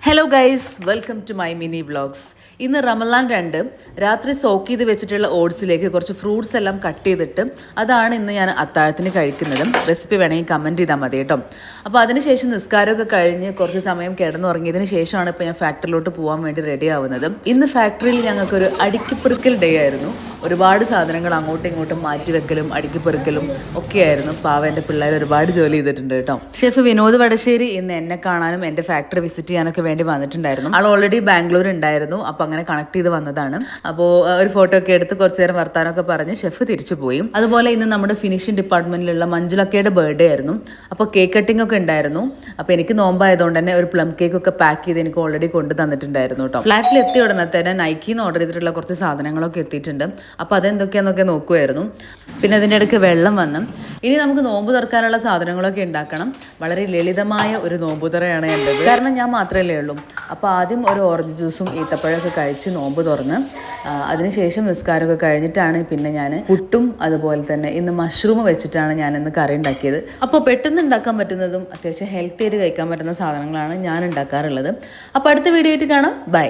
Hello guys, welcome to my mini vlogs. ഇന്ന് റമലാൻ 2 രാത്രി soak ചെയ്ത് വെച്ചിട്ടുള്ള ഓട്സിലേക്ക് കുറച്ച് ഫ്രൂട്ട്സ് എല്ലാം കട്ട് ചെയ്തിട്ട് അതാണ് ഇന്ന് ഞാൻ അത്താഴത്തിന് കഴിക്കുന്നത്. റെസിപ്പി വേണമെങ്കിൽ കമൻറ്റ് ചെയ്താൽ മതി കേട്ടോ. അപ്പോൾ അതിനുശേഷം നിസ്കാരമൊക്കെ കഴിഞ്ഞ് കുറച്ച് സമയം കിടന്നുറങ്ങിയതിന് ശേഷമാണ് ഇപ്പോൾ ഞാൻ ഫാക്ടറിയിലോട്ട് പോകാൻ വേണ്ടി റെഡി ആവുന്നത്. ഇന്ന് ഫാക്ടറിയിൽ ഞങ്ങൾക്കൊരു അടുക്കിപ്പെറുക്കൽ ഡേ ആയിരുന്നു. ഒരുപാട് സാധനങ്ങൾ അങ്ങോട്ടും ഇങ്ങോട്ടും മാറ്റി വെക്കലും അടുക്കിപ്പെറുക്കലും ഒക്കെയായിരുന്നു. എൻ്റെ പിള്ളേർ ഒരുപാട് ജോലി ചെയ്തിട്ടുണ്ട് കേട്ടോ. ഷെഫ് വിനോദ് വടശ്ശേരി ഇന്ന് എന്നെ കാണാനും എൻ്റെ ഫാക്ടറി വിസിറ്റ് ചെയ്യാനൊക്കെ വേണ്ടി വന്നിട്ടുണ്ടായിരുന്നു. ആൾ ഓൾറെഡി ബാംഗ്ലൂർ ഉണ്ടായിരുന്നു. അപ്പോൾ അങ്ങനെ കണക്ട് ചെയ്ത് വന്നതാണ്. അപ്പോൾ ഒരു ഫോട്ടോ ഒക്കെ എടുത്ത് കുറച്ച് നേരം വർത്താനമൊക്കെ പറഞ്ഞ് ഷെഫ് തിരിച്ചു പോയി. അതുപോലെ ഇന്ന് നമ്മുടെ ഫിനിഷിംഗ് ഡിപ്പാർട്ട്മെന്റിലുള്ള മഞ്ജുലക്കയുടെ ബർത്ത്ഡേ ആയിരുന്നു. അപ്പോൾ കേക്ക് കട്ടിംഗ് ഒക്കെ ഉണ്ടായിരുന്നു. അപ്പോൾ എനിക്ക് നോമ്പായതുകൊണ്ട് തന്നെ ഒരു പ്ലം കേക്ക് ഒക്കെ പാക്ക് ചെയ്ത് എനിക്ക് ഓൾറെഡി കൊണ്ട് തന്നിട്ടുണ്ടായിരുന്നു കേട്ടോ. ഫ്ലാറ്റിൽ എത്തിയ ഉടനെ തന്നെ നൈക്കിന്ന് ഓർഡർ ചെയ്തിട്ടുള്ള കുറച്ച് സാധനങ്ങളൊക്കെ എത്തിയിട്ടുണ്ട്. അപ്പോൾ അതെന്തൊക്കെയാണെന്നൊക്കെ നോക്കുമായിരുന്നു. പിന്നെ അതിൻ്റെ ഇടയ്ക്ക് വെള്ളം വന്നു. ഇനി നമുക്ക് നോമ്പ് തുറക്കാനുള്ള സാധനങ്ങളൊക്കെ ഉണ്ടാക്കണം. വളരെ ലളിതമായ ഒരു നോമ്പ് തുറയാണ് എൻ്റെത്. കാരണം ഞാൻ മാത്രമല്ലേ ഉള്ളൂ. അപ്പോൾ ആദ്യം ഒരു ഓറഞ്ച് ജ്യൂസും ഈത്തപ്പഴമൊക്കെ കഴിച്ച് നോമ്പ് തുറന്ന് അതിനുശേഷം നിസ്കാരമൊക്കെ കഴിഞ്ഞിട്ടാണ് പിന്നെ ഞാൻ പുട്ടും അതുപോലെ തന്നെ ഇന്ന് മഷ്റൂം വെച്ചിട്ടാണ് ഞാൻ ഇന്ന് കറി ഉണ്ടാക്കിയത്. അപ്പോൾ പെട്ടെന്ന് ഉണ്ടാക്കാൻ പറ്റുന്നതും അത്യാവശ്യം ഹെൽത്തി ആയിട്ട് കഴിക്കാൻ പറ്റുന്ന സാധനങ്ങളാണ് ഞാൻ ഉണ്ടാക്കാറുള്ളത്. അപ്പോൾ അടുത്ത വീഡിയോ ആയിട്ട് കാണാം. ബൈ.